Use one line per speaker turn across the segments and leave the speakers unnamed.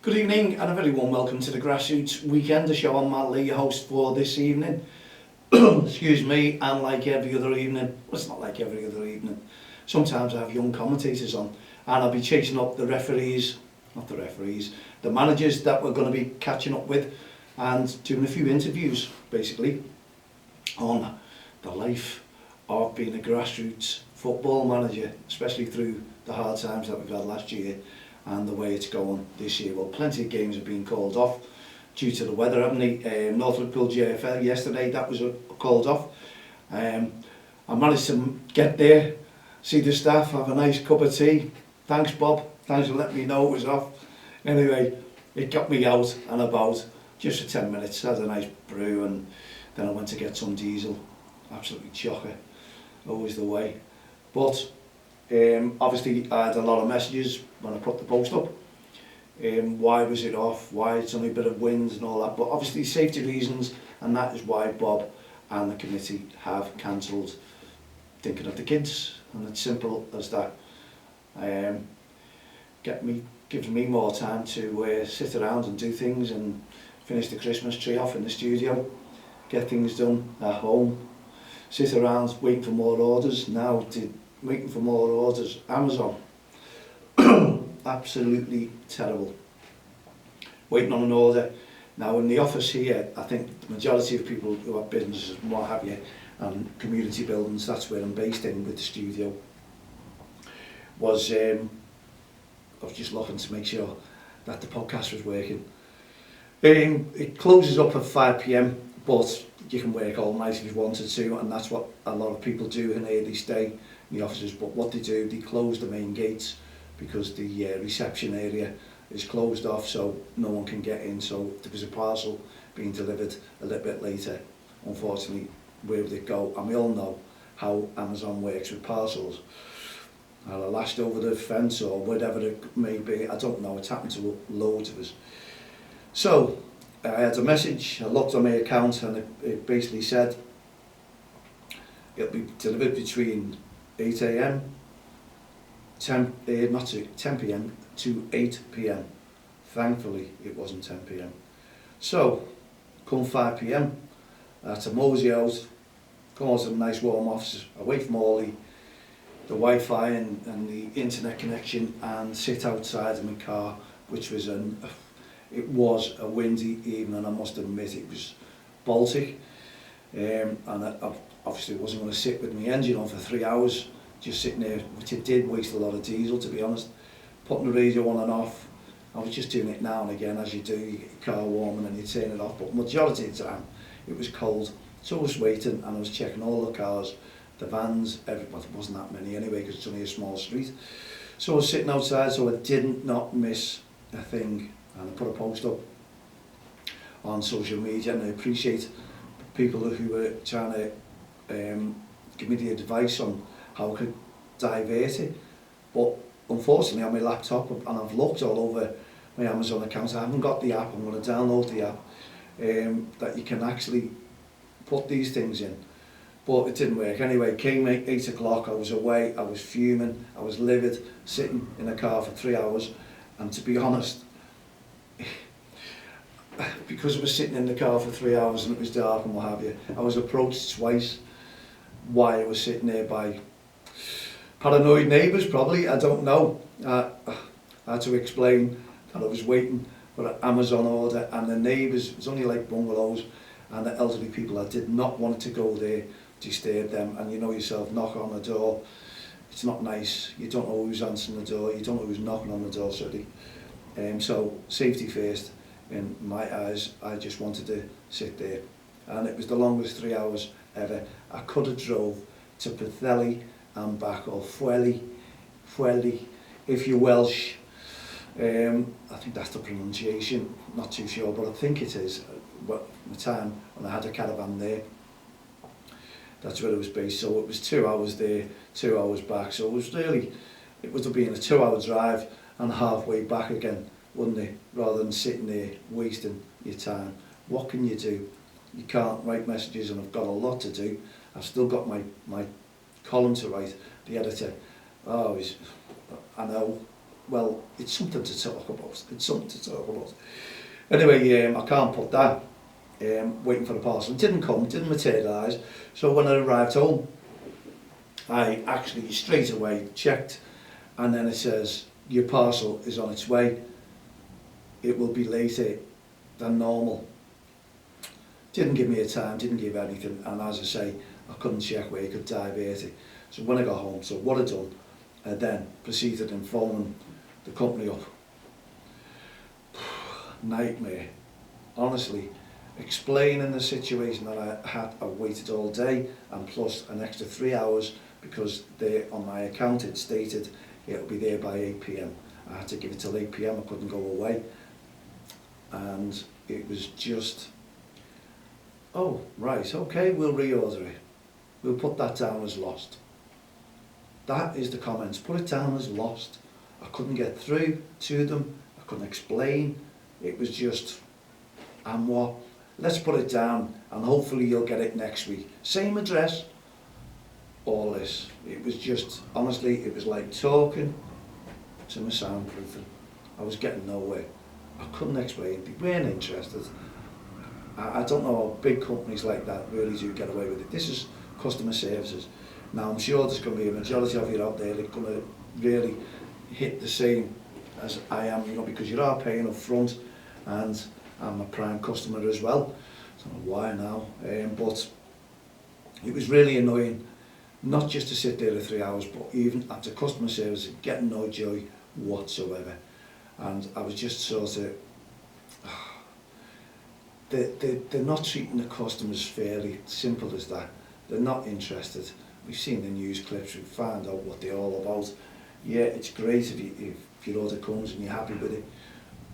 Good evening and a very warm welcome to the Grassroots Weekend, the show I'm Matt Lee, your host for this evening. Excuse me, and like every other evening, well, it's not like every other evening, sometimes I have young commentators on and I'll be chasing up the managers that we're going to be catching up with and doing a few interviews basically on the life of being a grassroots football manager, especially through the hard times that we've had last year and the way it's going this year. Well, plenty of games have been called off due to the weather, haven't they? North Liverpool JFL yesterday, that was called off. I managed to get there, see the staff, have a nice cup of tea. Thanks Bob, thanks for letting me know it was off. Anyway, it got me out and about just for 10 minutes, had a nice brew, and then I went to get some diesel. Absolutely chocker, always the way. But obviously I had a lot of messages when I put the post up. Why was it off? Why it's only a bit of wind and all that? But obviously safety reasons, and that is why Bob and the committee have cancelled, thinking of the kids, and it's simple as that. Gives me more time to sit around and do things and finish the Christmas tree off in the studio, get things done at home, sit around waiting for more orders. Now waiting for more orders, Amazon, absolutely terrible. Waiting on an order. Now in the office here, I think the majority of people who have businesses and what have you, and community buildings, that's where I'm based in with the studio, I was just looking to make sure that the podcast was working. It closes up at 5 p.m, but you can work all night if you wanted to, and that's what a lot of people do in early stay in the offices. But what they do, they close the main gates because the reception area is closed off, so no one can get in. So there was a parcel being delivered a little bit later. Unfortunately, where would it go? And we all know how Amazon works with parcels. I'll lashed over the fence or whatever it may be. I don't know, it's happened to loads of us. So I had a message, I looked on my account, and it basically said it'll be delivered between 8 a.m, 10 p.m. to 8 p.m. Thankfully it wasn't 10 p.m. So come 5 p.m, I had to mosey out, come out to a nice warm office, away from Orly, the Wi-Fi and the internet connection, and sit outside of my car, which was it was a windy evening. I must admit it was Baltic, and I obviously wasn't going to sit with my engine on for 3 hours, just sitting there, which it did waste a lot of diesel, to be honest. Putting the radio on and off, I was just doing it now and again, as you do. You get your car warm and then you turn it off, but majority of the time it was cold, so I was waiting and I was checking all the cars, the vans, everybody. It wasn't that many anyway because it's only a small street. So I was sitting outside, so I did not miss a thing, and I put a post up on social media, and I appreciate people who were trying to give me the advice on how I could divert it. But unfortunately on my laptop, and I've looked all over my Amazon account, I haven't got the app. I'm going to download the app that you can actually put these things in. But it didn't work. Anyway, it came 8 o'clock, I was away, I was fuming, I was livid, sitting in a car for 3 hours, and to be honest, because I was sitting in the car for 3 hours and it was dark and what have you, I was approached twice why I was sitting there by paranoid neighbours probably, I don't know. I had to explain that I was waiting for an Amazon order, and the neighbours, it was only like bungalows, and the elderly people, I did not want to go there, disturb them, and you know yourself, knock on the door, it's not nice, you don't know who's answering the door, you don't know who's knocking on the door, sorry. So safety first, in my eyes. I just wanted to sit there, and it was the longest 3 hours ever. I could have drove to Pwllheli and back, or Fweli, if you're Welsh. I think that's the pronunciation, not too sure, but I think it is. But the time when I had a caravan there, that's where it was based. So it was 2 hours there, 2 hours back. So it was really, it would have been a 2 hour drive and halfway back again, wouldn't it? Rather than sitting there wasting your time. What can you do? You can't write messages, and I've got a lot to do. I've still got my column to write. The editor, I know, well, it's something to talk about. It's something to talk about. Anyway, I can't put that. Waiting for the parcel. It didn't come, didn't materialise. So when I arrived home, I actually straight away checked, and then it says, your parcel is on its way. It will be later than normal. Didn't give me a time, didn't give anything, and as I say, I couldn't check where you could divert it. So when I got home, so what I done, I then proceeded in phoning the company up. Nightmare. Honestly, explaining the situation that I waited all day, and plus an extra 3 hours, because on my account it stated it'll be there by 8 PM. I had to give it till 8 PM, I couldn't go away. And it was just, oh, right, okay, we'll reorder it. We'll put that down as lost. That is the comments, put it down as lost. I couldn't get through to them, I couldn't explain. It was just, and what? Let's put it down and hopefully you'll get it next week. Same address, all this. It was just, honestly, it was like talking to my soundproofing. I was getting nowhere. I couldn't explain, they weren't interested. I don't know how big companies like that really do get away with it. This is customer services. Now I'm sure there's going to be a majority of you out there that are going to really hit the same as I am, you know, because you are paying up front, and I'm a prime customer as well. I don't know why now, but it was really annoying, not just to sit there for 3 hours, but even after customer service, getting no joy whatsoever. And I was just sort of, they're not treating the customers fairly, simple as that. They're not interested. We've seen the news clips, we've found out what they're all about. Yeah, it's great if your order comes and you're happy with it,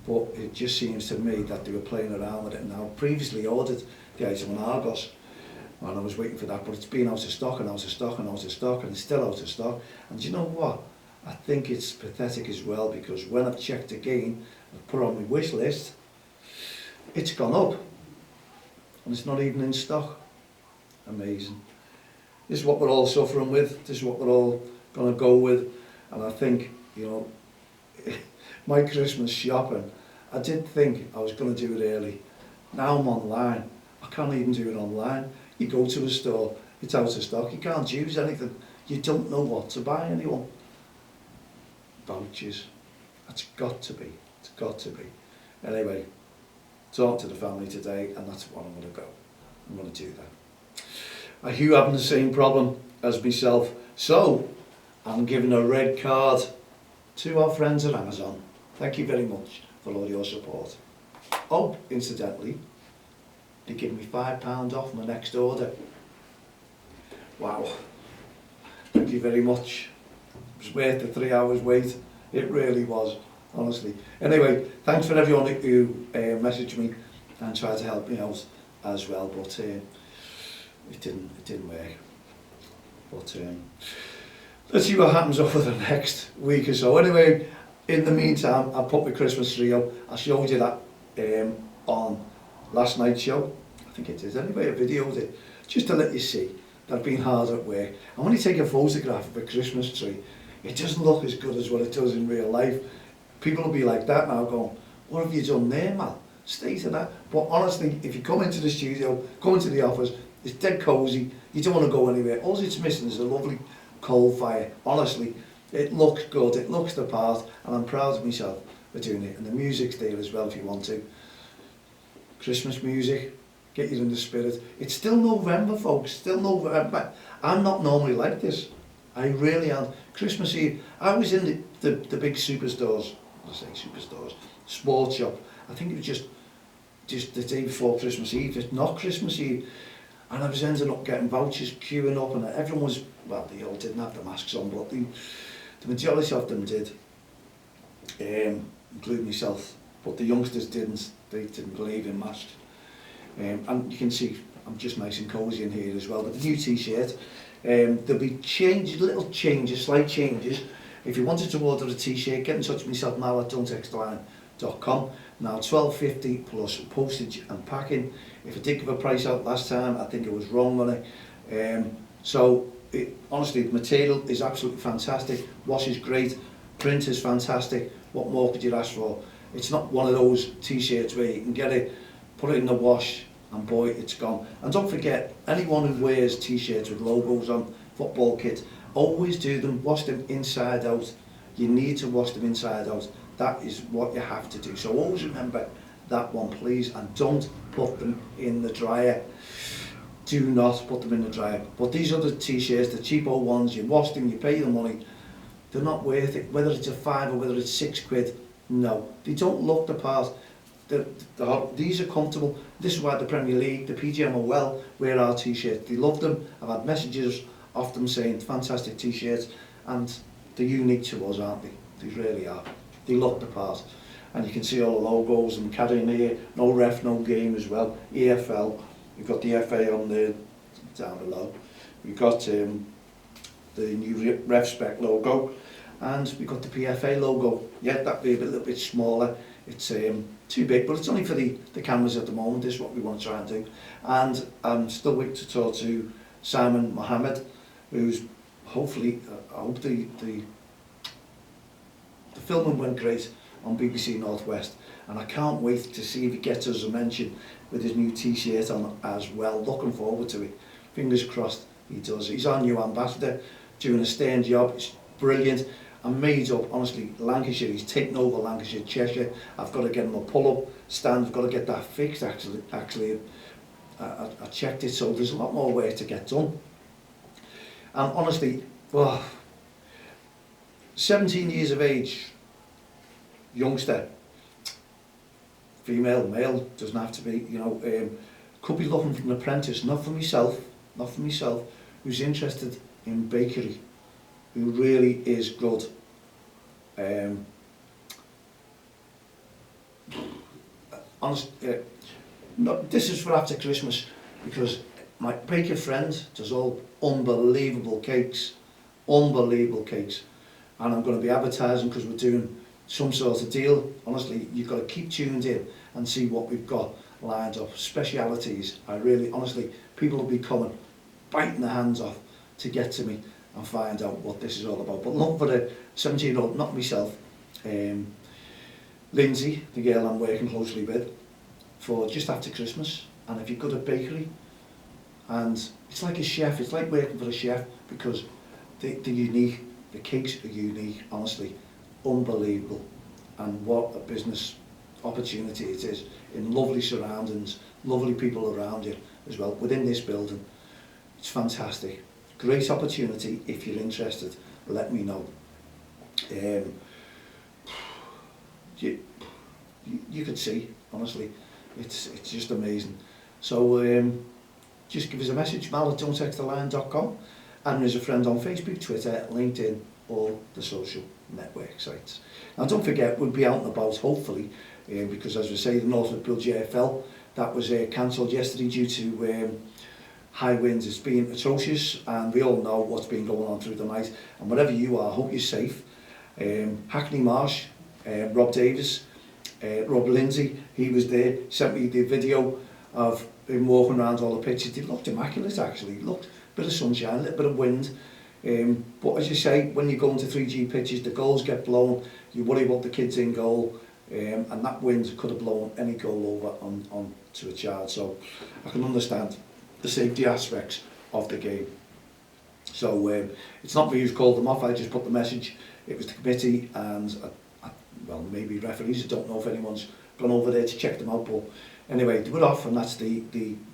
but it just seems to me that they were playing around with it now. Previously ordered the item on Argos, and I was waiting for that, but it's been out of stock and out of stock and out of stock, and it's still out of stock. And do you know what? I think it's pathetic as well, because when I've checked again, I've put it on my wish list, it's gone up, and it's not even in stock. Amazing. This is what we're all suffering with, this is what we're all going to go with, and I think, you know, my Christmas shopping, I did think I was going to do it early. Now I'm online, I can't even do it online. You go to a store, it's out of stock, you can't choose anything, you don't know what to buy anyone. Vouchers, that's got to be, it's got to be. Anyway, talk to the family today, and that's what I'm going to go. I'm going to do that. Are you having the same problem as myself? So, I'm giving a red card to our friends at Amazon. Thank you very much for all your support. Oh, incidentally, they give me £5 off my next order. Wow. Thank you very much. It was worth the 3 hours wait. It really was, honestly. Anyway, thanks for everyone who messaged me and tried to help me out as well, but it didn't work. But let's see what happens over the next week or so. Anyway, in the meantime, I put my Christmas tree up. I showed you that on last night's show. I think it is anyway, I videoed it, just to let you see that I've been hard at work. And when you take a photograph of a Christmas tree, it doesn't look as good as what it does in real life. People will be like that now, going, what have you done there, man? Stay to that. But honestly, if you come into the studio, come into the office, it's dead cosy, you don't want to go anywhere. All it's missing is a lovely coal fire. Honestly, it looks good, it looks the part, and I'm proud of myself for doing it. And the music's there as well if you want to. Christmas music, get you in the spirit. It's still November, folks, still November. I'm not normally like this. I really am. Christmas Eve, I was in the big superstores, I say superstores, sports shop. I think it was just the day before Christmas Eve, it's not Christmas Eve. And I was ending up getting vouchers, queuing up, and everyone was, well, they all didn't have the masks on, but the majority of them did, including myself. But the youngsters didn't, they didn't believe in masks. And you can see I'm just nice and cosy in here as well. But the new t-shirt, there'll be changes, little changes, slight changes. If you wanted to order a t-shirt, get in touch with myself now at don'textline.com. Now £12.50 plus postage and packing. If I did give a price out last time, I think it was wrong on it. Honestly, the material is absolutely fantastic. Wash is great. print is fantastic. What more could you ask for? It's not one of those t-shirts where you can get it, put it in the wash, and boy, it's gone. And don't forget, anyone who wears t-shirts with logos on, football kits, always do them, wash them inside out. You need to wash them inside out. That is what you have to do. So always remember that one, please, and don't put them in the dryer. Do not put them in the dryer. But these other t-shirts, the cheapo ones, you wash them, you pay the money, they're not worth it. Whether it's a £5 or whether it's £6, no. They don't look the part. These are comfortable. This is why the Premier League, the PGMOL wear our t-shirts. They love them. I've had messages off them saying fantastic t-shirts, and they're unique to us, aren't they? They really are. They look the part. And you can see all the logos and carrying here, no ref, no game as well. EFL, we've got the FA on there down below. We've got the new ref spec logo, and we've got the PFA logo. Yeah, that'd be a little bit smaller. It's too big, but it's only for the cameras at the moment. This is what we want to try and do. And I'm still waiting to talk to Simon Mohammed, who's hopefully, I hope the filming went great on BBC Northwest, and I can't wait to see if he gets us a mention with his new t-shirt on as well. Looking forward to it. Fingers crossed he does. He's our new ambassador, doing a stern job. It's brilliant. I'm made up, honestly, Lancashire, he's taken over Lancashire, Cheshire. I've got to get him a pull-up stand, I've got to get that fixed actually. I checked it, so there's a lot more work to get done. And honestly, 17 years of age, youngster, female, male, doesn't have to be, you know, could be looking for an apprentice, not for myself, who's interested in bakery, who really is good. This is for after Christmas, because my baker friend does all unbelievable cakes, and I'm going to be advertising because we're doing some sort of deal. Honestly, you've got to keep tuned in and see what we've got lined up. Specialities, honestly, people will be coming, biting their hands off to get to me and find out what this is all about. But look for the 17-year-old, not myself, Lindsay, the girl I'm working closely with, for just after Christmas. And if you're good at bakery, and it's like a chef, it's like working for a chef, because they're unique, the cakes are unique, honestly, unbelievable. And what a business opportunity it is, in lovely surroundings, lovely people around you as well, within this building. It's fantastic. Great opportunity. If you're interested, let me know. You could see, honestly, it's just amazing. So just give us a message, mal@don'ttexttheline.com, and as a friend on Facebook, Twitter, LinkedIn, all the social network sites. Now don't forget, we'll be out and about, hopefully, because as we say, the Northwood Bill JFL, that was cancelled yesterday due to high winds. It's been atrocious, and we all know what's been going on through the night. And wherever you are, hope you're safe. Hackney Marsh, Rob Davis, Rob Lindsay, he was there, sent me the video of him walking around all the pitches. It looked immaculate, actually. It looked a bit of sunshine, a little bit of wind. But as you say, when you go into 3G pitches, the goals get blown. You worry about the kids in goal, and that wind could have blown any goal over onto a child. So I can understand the safety aspects of the game. So it's not me who's called them off, I just put the message. It was the committee and, well, maybe referees. I don't know if anyone's gone over there to check them out, but anyway, they were off, and that's the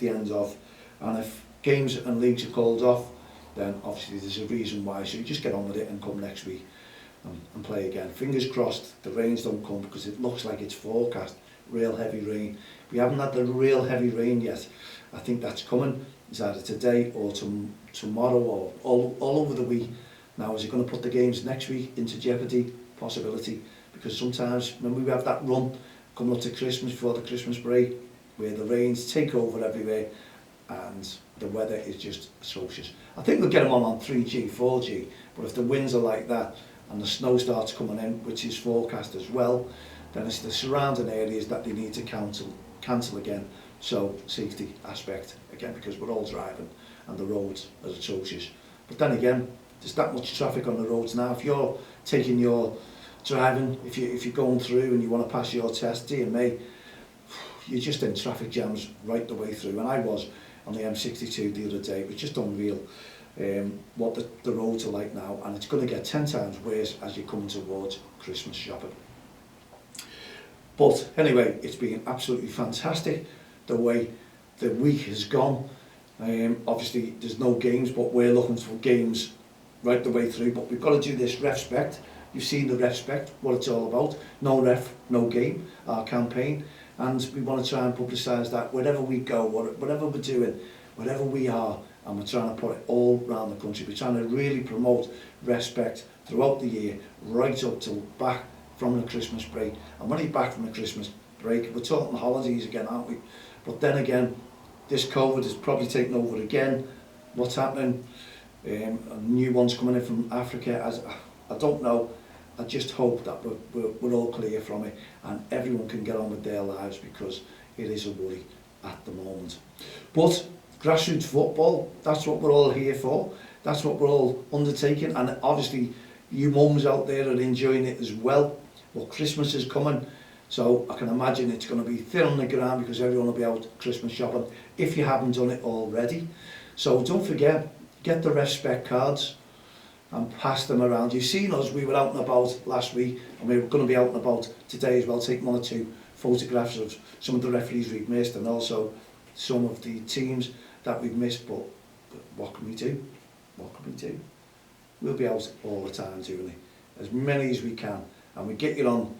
end of. And if games and leagues are called off, then obviously there's a reason why, so you just get on with it and come next week and play again. Fingers crossed the rains don't come, because it looks like it's forecast real heavy rain. We haven't had the real heavy rain yet. I think that's coming. It's either today or tomorrow or all over the week. Now, is it going to put the games next week into jeopardy? Possibility, because sometimes when we have that run coming up to Christmas, before the Christmas break, where the rains take over everywhere and the weather is just atrocious. I think we'll get them on 3G, 4G, but if the winds are like that and the snow starts coming in, which is forecast as well, then it's the surrounding areas that they need to cancel again. So safety aspect again, because we're all driving and the roads are atrocious. But then again, there's that much traffic on the roads now. If you're taking your driving, if you're going through and you want to pass your test, dear me, you're just in traffic jams right the way through. And I was on the M62 the other day. It was just unreal what the roads are like now, and it's going to get 10 times worse as you're coming towards Christmas shopping. But anyway, it's been absolutely fantastic the way the week has gone. Obviously there's no games, but we're looking for games right the way through, but we've got to do this Respect. You've seen the Respect, what it's all about. No ref, no game, our campaign, and we want to try and publicise that wherever we go, whatever we're doing, wherever we are, and we're trying to put it all around the country. We're trying to really promote Respect throughout the year, right up till back from the Christmas break. And when he's back from the Christmas break, we're talking holidays again, aren't we? But then again, this COVID is probably taking over again. What's happening? New ones coming in from Africa. I don't know. I just hope that we're all clear from it and everyone can get on with their lives, because it is a worry at the moment. But grassroots football, that's what we're all here for. That's what we're all undertaking, and obviously you mums out there are enjoying it as well. Well, Christmas is coming, so I can imagine it's going to be thin on the ground because everyone will be out Christmas shopping if you haven't done it already. So don't forget, get the Respect cards and pass them around. You've seen us, we were out and about last week, and we're going to be out and about today as well, taking 1 or 2 photographs of some of the referees we've missed and also some of the teams that we've missed. But what can we do? What can we do? We'll be out all the time doing it, as many as we can, and we get you on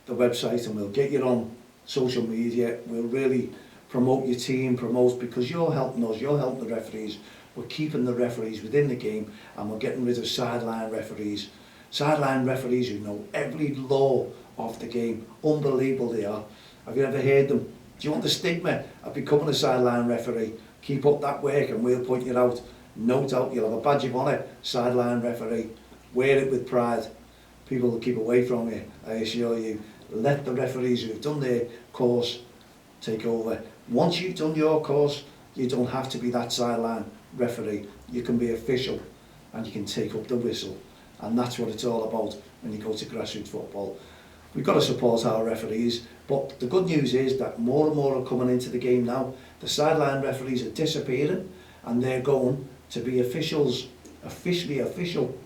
the website and we'll get you on social media. We'll really promote your team, because you're helping us, you're helping the referees. We're keeping the referees within the game, and we're getting rid of sideline referees. Sideline referees who know every law of the game. Unbelievable they are. Have you ever heard them? Do you want the stigma of becoming a sideline referee? Keep up that work and we'll point you out. No doubt you'll have a badge of honour, sideline referee. Wear it with pride. People will keep away from you, I assure you. Let the referees who have done their course take over. Once you've done your course, you don't have to be that sideline referee. You can be official and you can take up the whistle, and that's what it's all about when you go to grassroots football. We've got to support our referees, but the good news is that more and more are coming into the game now. The sideline referees are disappearing and they're going to be officials, officially official.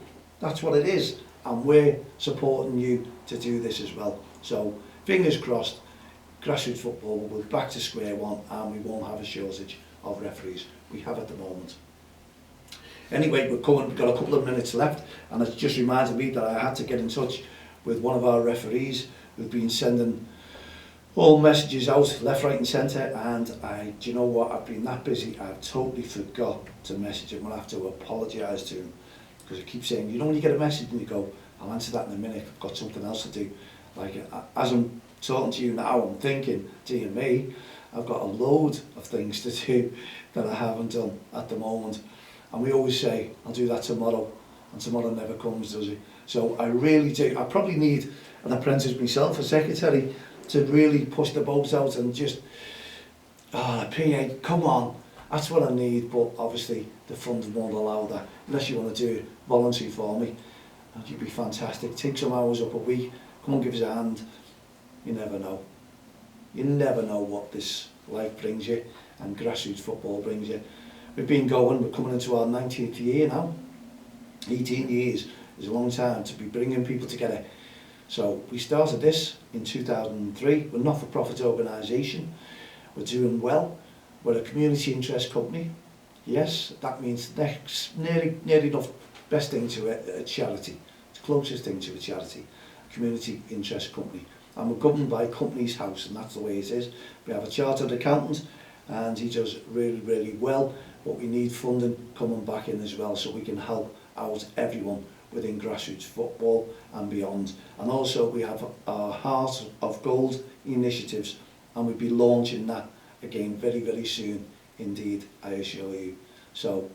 That's what it is, and we're supporting you to do this as well. So fingers crossed, grassroots football will be back to square one and we won't have a shortage of referees. We have at the moment. Anyway, we've got a couple of minutes left, and it's just reminded me that I had to get in touch with one of our referees who've been sending all messages out left, right and centre, and do you know what, I've been that busy I've totally forgot to message him. I'll have to apologise to him, because I keep saying, you know when you get a message and you go, I'll answer that in a minute, I've got something else to do. Like as I'm talking to you now, I'm thinking, dear me, I've got a load of things to do that I haven't done at the moment. And we always say, I'll do that tomorrow, and tomorrow never comes, does it? So I really do. I probably need an apprentice myself, a secretary, to really push the boat out and just, PA, come on, that's what I need. But obviously the funds won't allow that, unless you want to do it voluntary for me. And you'd be fantastic. Take some hours up a week, come and give us a hand. You never know. You never know what this life brings you, and grassroots football brings you. We've been going, we're coming into our 19th year now. 18 years is a long time to be bringing people together. So we started this in 2003. We're a not-for-profit organisation. We're doing well. We're a community interest company. Yes, that means next, nearly enough best thing to a charity. It's the closest thing to a charity, a community interest company. And we're governed by Companies House, and that's the way it is. We have a chartered accountant, and he does really, really well, but we need funding coming back in as well, so we can help out everyone within grassroots football and beyond. And also we have our Heart of Gold initiatives, and we'll be launching that again very, very soon indeed, I assure you. So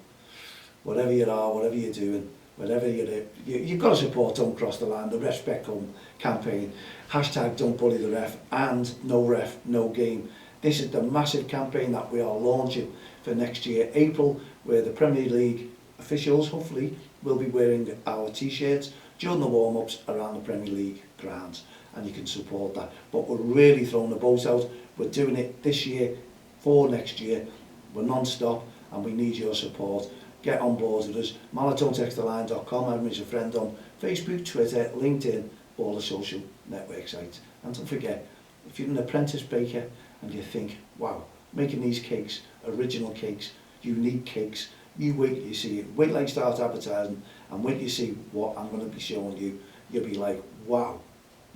whatever you are, whatever you're doing, whatever you've got to support Don't Cross the Line, the Respect Home campaign, hashtag Don't Bully the Ref, and No Ref, No Game. This is the massive campaign that we are launching for next year, April, where the Premier League officials, hopefully, will be wearing our t-shirts during the warm-ups around the Premier League grounds, and you can support that. But we're really throwing the boat out. We're doing it this year for next year. We're non-stop, and we need your support. Get on board with us. MarathonTextileline.com. I'm your friend on Facebook, Twitter, LinkedIn, all the social network sites. And don't forget, if you're an apprentice baker and you think, wow, making these cakes, original cakes, unique cakes, you wait till you see it. Wait till I start advertising, and wait till you see what I'm going to be showing you. You'll be like, wow,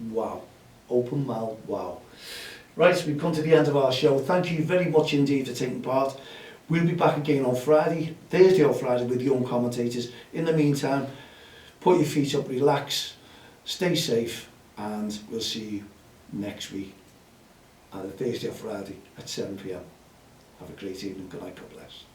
wow, open mouth, wow. Right, so we've come to the end of our show. Thank you very much indeed for taking part. We'll be back again on Thursday or Friday with young commentators. In the meantime, put your feet up, relax, stay safe, and we'll see you next week, either Thursday or Friday at 7 p.m. Have a great evening. Good night. God bless.